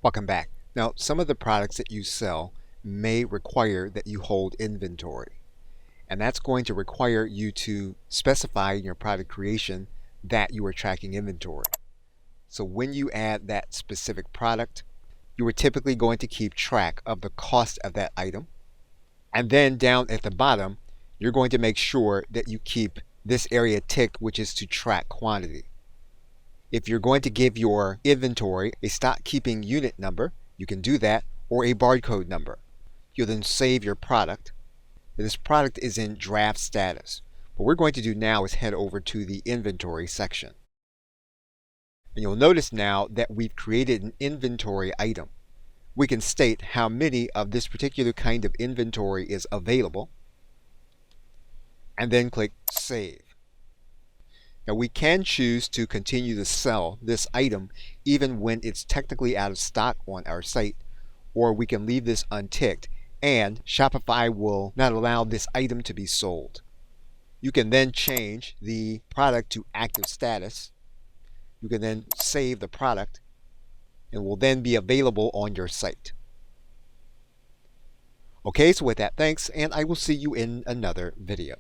Welcome back. Now, some of the products that you sell may require that you hold inventory, and that's going to require you to specify in your product creation that you are tracking inventory. So when you add that specific product, you are typically going to keep track of the cost of that item. And then down at the bottom, you're going to make sure that you keep this area ticked, which is to track quantity. If you're going to give your inventory a stock keeping unit number, you can do that, or a barcode number. You'll then save your product. This product is in draft status. What we're going to do now is head over to the inventory section. And you'll notice now that we've created an inventory item. We can state how many of this particular kind of inventory is available, and then click Save. Now we can choose to continue to sell this item even when it's technically out of stock on our site, or we can leave this unticked and Shopify will not allow this item to be sold. You can then change the product to active status. You can then save the product and will then be available on your site. Okay, so with that, thanks, and I will see you in another video.